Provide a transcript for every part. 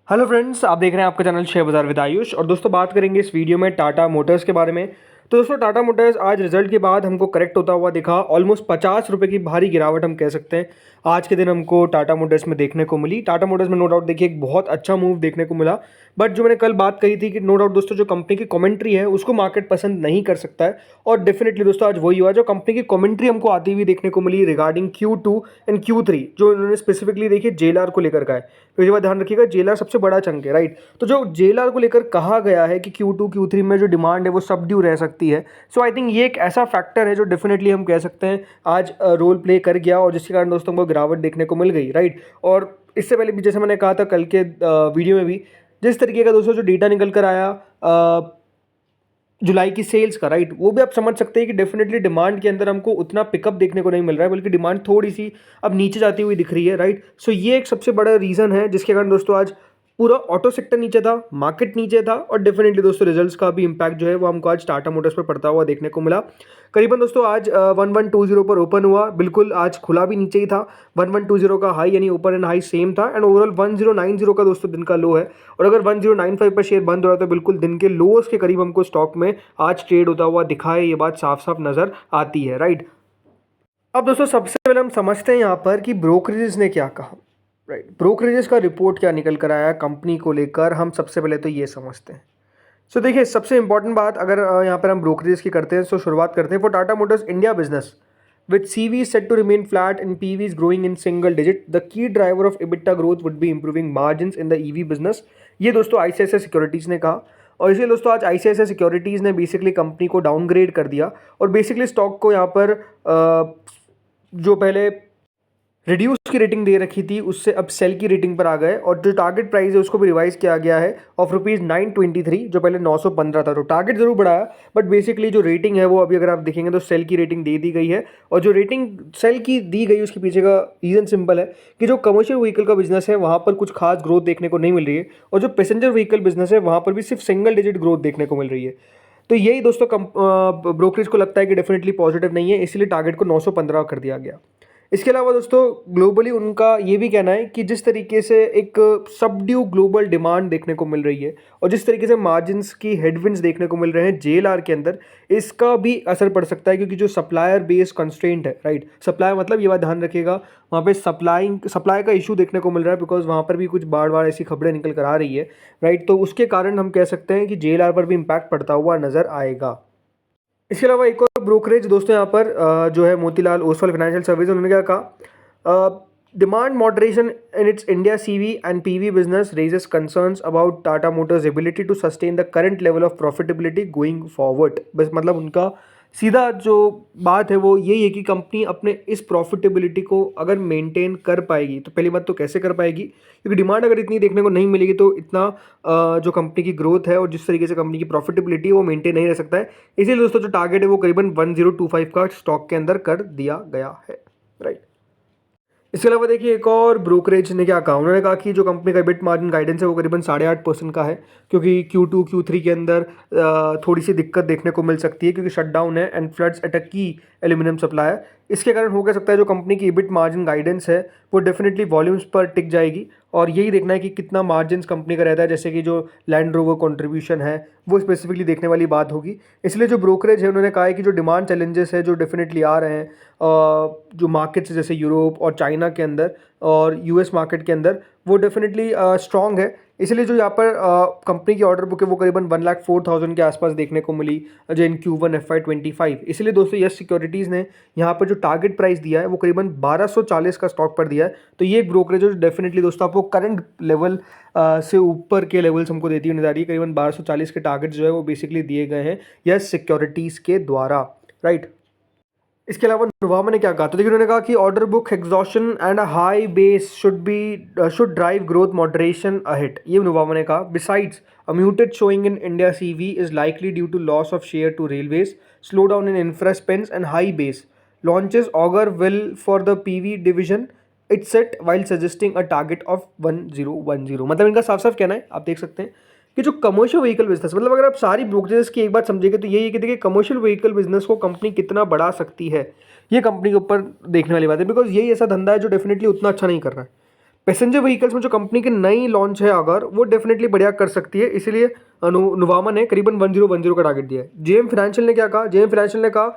Hello friends, आप देख रहे हैं आपका चैनल शेयर बाजार विद आयुष। और दोस्तों बात करेंगे इस वीडियो में टाटा मोटर्स के बारे में। तो दोस्तों टाटा मोटर्स आज रिजल्ट के बाद हमको करेक्ट होता हुआ दिखा। ऑलमोस्ट 50 रुपये की भारी गिरावट हम कह सकते हैं आज के दिन हमको टाटा मोटर्स में देखने को मिली। टाटा मोटर्स में नो डाउट देखिए एक बहुत अच्छा मूव देखने को मिला। बट जो मैंने कल बात कही थी कि नो डाउट दोस्तों जो कंपनी की कमेंट्री है उसको मार्केट पसंद नहीं कर सकता है। और डेफिनेटली दोस्तों आज वही हुआ, जो कंपनी की कमेंट्री हमको आती हुई देखने को मिली रिगार्डिंग Q2 एंड Q3, जो इन्होंने स्पेसिफिकली देखिए जेएलआर को लेकर का है। तो ये बात ध्यान रखिएगा, जेएलआर सबसे बड़ा चंक है, राइट। तो जो जेएलआर को लेकर कहा गया है कि Q2 Q3 में जो डिमांड है वो सबड्यू रह सकती है। सो आई थिंक ये एक ऐसा फैक्टर है जो डेफिनेटली हम कह सकते हैं आज रोल प्ले कर गया और जिसके कारण दोस्तों को गिरावट देखने को मिल गई, राइट। और इससे पहले भी जैसे मैंने कहा था कल के वीडियो में भी, जिस तरीके का दोस्तों जो डेटा निकल कर आया जुलाई की सेल्स का, राइट, वो भी आप समझ सकते हैं कि डेफिनेटली डिमांड के अंदर हमको उतना पिकअप देखने को नहीं मिल रहा है, बल्कि डिमांड थोड़ी सी अब नीचे जाती हुई दिख रही है, राइट। सो ये एक सबसे बड़ा रीज़न है जिसके कारण दोस्तों आज पूरा ऑटो सेक्टर नीचे था, मार्केट नीचे था। और डेफिनेटली दोस्तों रिजल्ट्स का भी इंपैक्ट जो है वो हमको आज टाटा मोटर्स पर पड़ता हुआ देखने को मिला। करीबन दोस्तों आज 1120 पर ओपन हुआ, बिल्कुल आज खुला भी नीचे ही था। 1120 का हाई यानी ओपन एंड हाई सेम था, एंड ओवरऑल 1090 का दोस्तों दिन का लो है। और अगर 1095 पर शेयर बंद हो रहा है तो बिल्कुल दिन के लोस के करीब हमको स्टॉक में आज ट्रेड होता हुआ दिखा है। ये बात साफ साफ नजर आती है, राइट। अब दोस्तों सबसे पहले हम समझते हैं यहाँ पर कि ब्रोकरेजेस ने क्या कहा, राइट। ब्रोकरेजेस का रिपोर्ट क्या निकल कर आया कंपनी को लेकर, हम सबसे पहले तो ये समझते हैं। सो देखिए सबसे इंपॉर्टेंट बात अगर यहाँ पर हम ब्रोकरेज की करते हैं तो शुरुआत करते हैं for Tata Motors India business with CV set to remain flat and PVs growing in single digit. The key driver of EBITDA growth would be improving margins in the EV business. ये दोस्तों ICICI securities ने कहा। और इसलिए दोस्तों आज ICICI securities ने basically company को डाउनग्रेड कर दिया और बेसिकली स्टॉक को यहाँ पर जो पहले रिड्यूस की रेटिंग दे रखी थी उससे अब सेल की रेटिंग पर आ गए। और जो टारगेट प्राइस है उसको भी रिवाइज किया गया है ऑफ ₹923, जो पहले 915 था। तो टारगेट जरूर बढ़ाया बट बेसिकली जो रेटिंग है वो अभी अगर आप देखेंगे तो सेल की रेटिंग दे दी गई है। और जो रेटिंग सेल की दी गई उसके पीछे का रीज़न सिंपल है कि जो कमर्शियल व्हीकल का बिजनेस है वहाँ पर कुछ खास ग्रोथ देखने को नहीं मिल रही है, और जो पैसेंजर व्हीकल बिजनेस है वहाँ पर भी सिर्फ सिंगल डिजिट ग्रोथ देखने को मिल रही है। तो यही दोस्तों ब्रोकरेज को लगता है कि डेफिनेटली पॉजिटिव नहीं है, इसलिए टारगेट को 915 कर दिया गया। इसके अलावा दोस्तों ग्लोबली उनका ये भी कहना है कि जिस तरीके से एक सबड्यू ग्लोबल डिमांड देखने को मिल रही है और जिस तरीके से मार्जिन्स की हेडविंड्स देखने को मिल रहे हैं जेएलआर के अंदर, इसका भी असर पड़ सकता है। क्योंकि जो सप्लायर बेस्ड कंस्ट्रेंट है, राइट, सप्लाई मतलब ये बात ध्यान रखिएगा वहाँ पे सप्लाई का इशू देखने को मिल रहा है, बिकॉज वहाँ पर भी कुछ बार बार ऐसी खबरें निकल कर आ रही है, राइट। तो उसके कारण हम कह सकते हैं कि जेएलआर पर भी इम्पैक्ट पड़ता हुआ नजर आएगा। इसके अलावा एक और ब्रोकरेज दोस्तों यहाँ पर जो है मोतीलाल ओसवाल फाइनेंशियल सर्विस, उन्होंने क्या कहा, demand moderation in its India CV and PV business raises concerns about Tata Motors ability to sustain the current level of profitability going forward. बस मतलब उनका सीधा जो बात है वो यही है कि कंपनी अपने इस प्रॉफिटेबिलिटी को अगर मेंटेन कर पाएगी तो पहली बात तो कैसे कर पाएगी, क्योंकि डिमांड अगर इतनी देखने को नहीं मिलेगी तो इतना जो कंपनी की ग्रोथ है और जिस तरीके से कंपनी की प्रॉफिटेबिलिटी है वो मेंटेन नहीं रह सकता है। इसीलिए दोस्तों जो टारगेट है वो करीबन 1025 का स्टॉक के अंदर कर दिया गया है, राइट। इसके अलावा देखिए एक और ब्रोकरेज ने क्या कहा, उन्होंने कहा कि जो कंपनी का EBIT मार्जिन गाइडेंस है वो करीबन 8.5% का है, क्योंकि Q2 Q3 के अंदर थोड़ी सी दिक्कत देखने को मिल सकती है क्योंकि शटडाउन है एंड फ्लड्स एट अ की एल्यूमिनियम सप्लायर। इसके कारण हो सकता है जो कंपनी की EBIT मार्जिन गाइडेंस है वो डेफिनेटली वॉल्यूम्स पर टिक जाएगी। और यही देखना है कि कितना मार्जिन कंपनी का रहता है, जैसे कि जो लैंड रोवर कॉन्ट्रीब्यूशन है वो स्पेसिफिकली देखने वाली बात होगी। इसलिए जो ब्रोकरेज है उन्होंने कहा है कि जो डिमांड चैलेंजेस है जो डेफिनेटली आ रहे हैं जो मार्केट्स जैसे यूरोप और चाइना के अंदर और US मार्केट के अंदर, वो डेफिनेटली स्ट्रॉन्ग है। इसलिए जो यहाँ पर कंपनी की ऑर्डर बुक है वो करीबन 1,04,000 के आसपास देखने को मिली जो इन Q1 FY25। इसलिए दोस्तों यस सिक्योरिटीज़ ने यहाँ पर जो टारगेट प्राइस दिया है वो करीबन 1240 का स्टॉक पर दिया है। तो ये ब्रोकरेज जो डेफिनेटली दोस्तों आपको करंट लेवल से ऊपर के लेवल्स हमको देती हुई नजर आ रही है। करीबन 1240 के टारगेट जो है वो बेसिकली दिए गए हैं यस सिक्योरिटीज़ के द्वारा, राइट। इसके अलावा नुवामा ने क्या कहा, तो देखिए उन्होंने कहा कि order book exhaustion and a high base should drive growth moderation ahead. ये नुवामा ने कहा besides a muted showing in India CV is likely due to loss of share to railways, slow down in infra spends and high base launches augur well for the PV division it's set while suggesting a target of 1010। मतलब इनका साफ साफ कहना है, आप देख सकते हैं कि जो कमर्शियल व्हीकल बिजनेस, मतलब अगर आप सारी ब्रोकरेज की एक बात समझेंगे तो यही है कि देखिए कमर्शियल व्हीकल बिजनेस को कंपनी कितना बढ़ा सकती है, ये कंपनी के ऊपर देखने वाली बात है। बिकॉज यही ऐसा धंधा है जो डेफिनेटली उतना अच्छा नहीं कर रहा है। पैसेंजर व्हीकल्स में जो कंपनी की नई लॉन्च है अगर वो डेफिनेटली बढ़िया कर सकती है, इसीलिए नुवामा ने करीबन 1010 का टारगेट दिया है। जेएम फाइनेंशियल ने क्या कहा, जेएम फाइनेंशियल ने कहा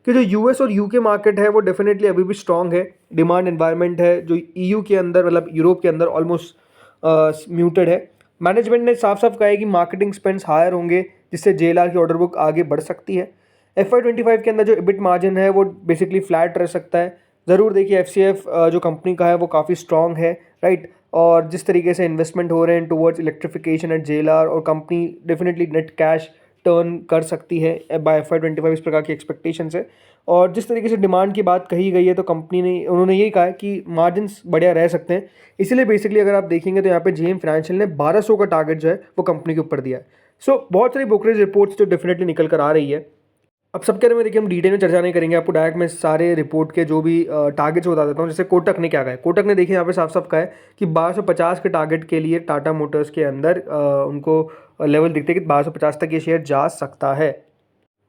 कि जो यूएस और यूके मार्केट है वो डेफिनेटली अभी भी स्ट्रांग है, डिमांड एनवायरनमेंट है जो ईयू के अंदर मतलब यूरोप के अंदर ऑलमोस्ट म्यूटेड है। मैनेजमेंट ने साफ साफ कहा है कि मार्केटिंग स्पेंड्स हायर होंगे जिससे जेएलआर की ऑर्डर बुक आगे बढ़ सकती है। FY25 के अंदर जो इबिट मार्जिन है वो बेसिकली फ्लैट रह सकता है। ज़रूर देखिए एफसीएफ जो कंपनी का है वो काफ़ी स्ट्रांग है, राइट, और जिस तरीके से इन्वेस्टमेंट हो रहे हैं टुवर्ड्स इलेक्ट्रिफिकेशन एट जेएलआर, और company definitely net cash turn कर सकती है बाय FY25, इस प्रकार की एक्सपेक्टेशंस है। और जिस तरीके से डिमांड की बात कही गई है तो कंपनी ने उन्होंने यही कहा है कि मार्जिन्स बढ़िया रह सकते हैं। इसीलिए बेसिकली अगर आप देखेंगे तो यहाँ पे जेएम फाइनेंशियल ने 1200 का टारगेट जो है वो कंपनी के ऊपर दिया है। सो बहुत सारी ब्रोकरेज रिपोर्ट्स जो डेफिनेटली निकल कर आ रही है। अब सबके बारे में देखिए हम डिटेल में चर्चा नहीं करेंगे, आपको डायरेक्ट मैं सारे रिपोर्ट के जो भी टारगेट्स बता देता हूँ। जैसे कोटक ने क्या कहा है, कोटक ने देखिए यहाँ पे साफ साफ कहा है कि 1250 के टारगेट के लिए टाटा मोटर्स के अंदर उनको लेवल दिखते हैं कि 1250 तक ये शेयर जा सकता है।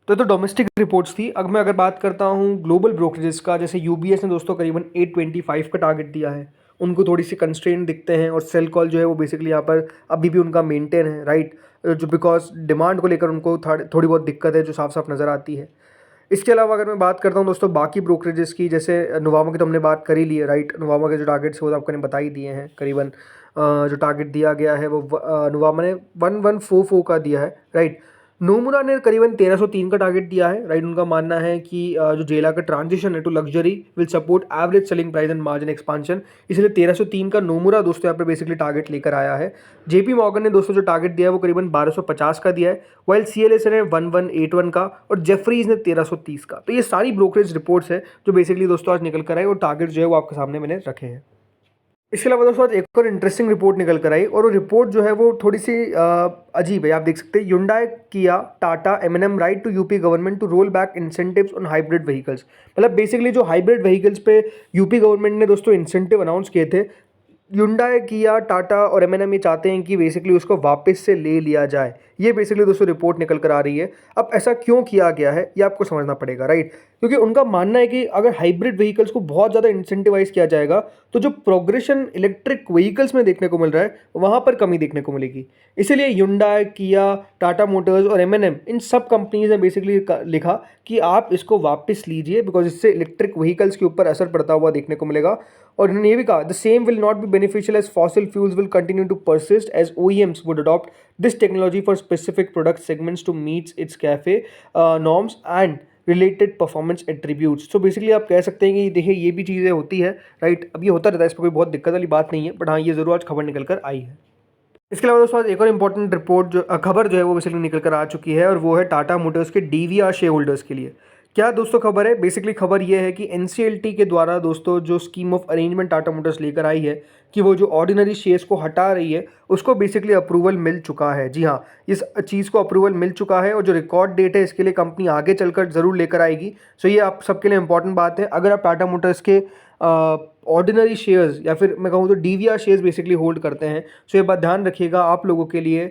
तो डोमेस्टिक रिपोर्ट्स थी। अब मैं अगर बात करता हूँ ग्लोबल ब्रोकरेजेस का, जैसे यूबीएस ने दोस्तों करीबन 825 का टारगेट दिया है, उनको थोड़ी सी कंस्ट्रेंट दिखते हैं, और सेल कॉल जो है वो बेसिकली यहाँ पर अभी भी उनका मेंटेन है, राइट, जो बिकॉज डिमांड को लेकर उनको थोड़ी बहुत दिक्कत है जो साफ साफ नज़र आती है। इसके अलावा अगर मैं बात करता हूँ दोस्तों बाकी ब्रोकरेजेस की, जैसे नुवामा की तो हमने बात कर ही ली है, राइट, नुवामा के जो टारगेट्स वो तो आपको ने बता ही दिए हैं। करीबन जो टारगेट दिया गया है वो नुवामा ने 1144 का दिया है, राइट। नोमुरा ने करीबन 1303 का टारगेट दिया है, राइट। उनका मानना है कि जो जेला का ट्रांजिशन है to luxury will support average selling price and margin expansion, इसलिए 1303 का नोमुरा दोस्तों यहाँ पर बेसिकली टारगेट लेकर आया है। जेपी मॉर्गन ने दोस्तों जो टारगेट दिया है वो करीबन 1250 का दिया है, वाइल CLS ने 1181 का और जेफरीज ने 1330 का। तो ये सारी ब्रोकरेज रिपोर्ट्स है जो बेसिकली दोस्तों आज निकल कर आई, और टारगेट जो है वो आपके सामने मैंने रखे हैं। इसके अलावा दोस्तों आज एक और इंटरेस्टिंग रिपोर्ट निकल कर आई, और वो रिपोर्ट जो है वो थोड़ी सी अजीब है। आप देख सकते हैं Hyundai, Kia, Tata, M&M write to UP government to roll back incentives on hybrid vehicles. मतलब बेसिकली जो हाइब्रिड व्हीकल्स पे यूपी गवर्नमेंट ने दोस्तों इंसेंटिव अनाउंस किए थे, Hyundai, किया, टाटा और M&M ये चाहते हैं कि बेसिकली उसको वापस से ले लिया जाए। ये बेसिकली दोस्तों रिपोर्ट निकल कर आ रही है। अब ऐसा क्यों किया गया है ये आपको समझना पड़ेगा, राइट, क्योंकि उनका मानना है कि अगर हाइब्रिड व्हीकल्स को बहुत ज़्यादा इंसेंटिवाइज किया जाएगा तो जो प्रोग्रेशन इलेक्ट्रिक व्हीकल्स में देखने को मिल रहा है वहाँ पर कमी देखने को मिलेगी। इसीलिए Hyundai, किया, टाटा मोटर्स और M&M इन सब कंपनीज ने बेसिकली लिखा कि आप इसको वापस लीजिए, बिकॉज इससे इलेक्ट्रिक व्हीकल्स के ऊपर असर पड़ता हुआ देखने को मिलेगा। और इन्होंने ये भी कहा the same will not be beneficial as fossil fuels will continue to persist as OEMs would adopt this technology for specific product segments to meet its CAFE norms and related performance attributes. तो basically आप कह सकते हैं कि देखिए ये भी चीज़ें होती है, राइट। अब ये होता रहता है, इस पर कोई बहुत दिक्कत वाली बात नहीं है, बट हाँ ये ज़रूर आज खबर निकल कर आई है। इसके अलावा दोस्तों आज एक और इंपॉर्टेंट रिपोर्ट जो खबर जो है वो बेसिकली निकल कर आ चुकी है, और वो है टाटा मोटर्स के DVR शेयर होल्डर्स के लिए। क्या दोस्तों खबर है, बेसिकली खबर ये है कि NCLT के द्वारा दोस्तों जो scheme of arrangement Tata Motors लेकर आई है कि वो जो ऑर्डिनरी शेयर्स को हटा रही है उसको बेसिकली अप्रूवल मिल चुका है। जी हाँ, इस चीज़ को अप्रूवल मिल चुका है, और जो रिकॉर्ड डेट है इसके लिए कंपनी आगे चलकर ज़रूर लेकर आएगी। सो ये आप सबके लिए इंपॉर्टेंट बात है। अगर आप टाटा मोटर्स के ऑर्डिनरी शेयर्स या फिर मैं कहूँ तो DVR शेयर्स बेसिकली होल्ड करते हैं, सो ये बात ध्यान रखिएगा आप लोगों के लिए।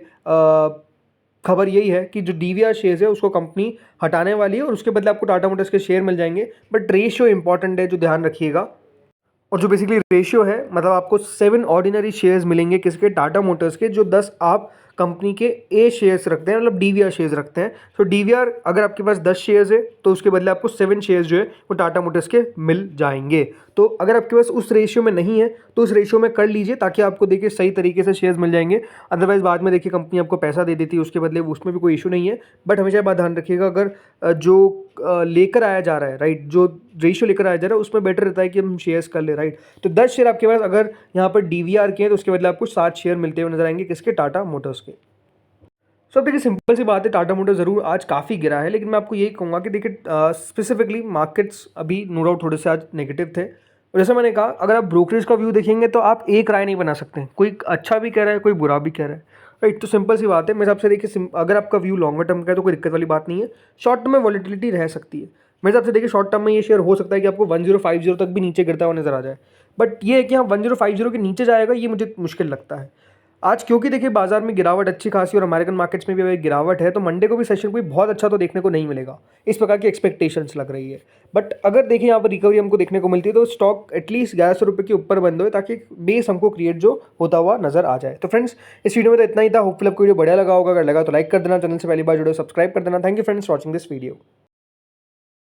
खबर यही है कि जो DVR शेयर्स है उसको कंपनी हटाने वाली है, और उसके बदले आपको टाटा मोटर्स के शेयर मिल जाएंगे, बट रेशियो इंपॉर्टेंट है जो ध्यान रखिएगा। और जो बेसिकली रेशियो है मतलब आपको 7 ऑर्डिनरी शेयर्स मिलेंगे किसके, टाटा मोटर्स के, जो 10 आप कंपनी के A शेयर्स रखते हैं, मतलब DVR शेयर्स रखते हैं। तो DVR अगर आपके पास 10 शेयर्स है तो उसके बदले आपको 7 शेयर्स जो है वो टाटा मोटर्स के मिल जाएंगे। तो अगर आपके पास उस रेशियो में नहीं है तो उस रेशियो में कर लीजिए, ताकि आपको देखिए सही तरीके से शेयर्स मिल जाएंगे। अदरवाइज बाद में देखिए कंपनी आपको पैसा दे देती है उसके बदले, उसमें भी कोई इशू नहीं है। बट हमेशा बात ध्यान रखिएगा, अगर जो लेकर आया जा रहा है, राइट, जो रेशियो लेकर आया जा रहा है उसमें बेटर रहता है कि हम शेयर्स कर ले, राइट। तो 10 शेयर आपके पास अगर यहाँ पर DVR के हैं तो उसके बदले आपको 7 शेयर मिलते हुए नजर आएंगे किसके, टाटा मोटर्स के। सो अब देखिए सिंपल सी बात है, टाटा मोटर्स ज़रूर आज काफ़ी गिरा है, लेकिन मैं आपको यही कहूँगा कि देखिए स्पेसिफिकली मार्केट्स अभी नो डाउट थोड़े से आज नेगेटिव थे। और जैसे मैंने कहा, अगर आप ब्रोकरेज का व्यू देखेंगे तो आप एक राय नहीं बना सकते, कोई अच्छा भी कह रहा है कोई बुरा भी कह रहा है, राइट। तो सिंपल सी बात है, मेरे हिसाब से देखिए अगर आपका व्यू लॉन्गर टर्म का है तो कोई दिक्कत वाली बात नहीं है। शॉर्ट टर्म में वॉलिटिलिटी रह सकती है। मेरे हिसाब से देखिए शॉर्ट टर्म में ये शेयर हो सकता है कि आपको 1050 तक भी नीचे गिरता हुआ नजर आ जाए, बट ये है कि हाँ 1050 के नीचे जाएगा ये मुझे मुश्किल लगता है। आज क्योंकि देखिए बाजार में गिरावट अच्छी खासी और अमेरिकन मार्केट्स में भी अभी गिरावट है, तो मंडे को भी सेशन कोई बहुत अच्छा तो देखने को नहीं मिलेगा, इस प्रकार की एक्सपेक्टेशंस लग रही है। बट अगर देखिए यहाँ पर रिकवरी हमको देखने को मिलती है तो स्टॉक एटलीस्ट 1100 रुपये के ऊपर बंद हो, ताकि बेस हमको क्रिएट जो होता हुआ नजर आ जाए। तो फ्रेंड्स, इस वीडियो में तो इतना ही था। होपफुल आपको वीडियो बढ़िया लगा होगा। अगर लगा तो लाइक कर देना, चैनल से पहली बार जुड़े सब्सक्राइब कर देना। Thank you friends watching this video.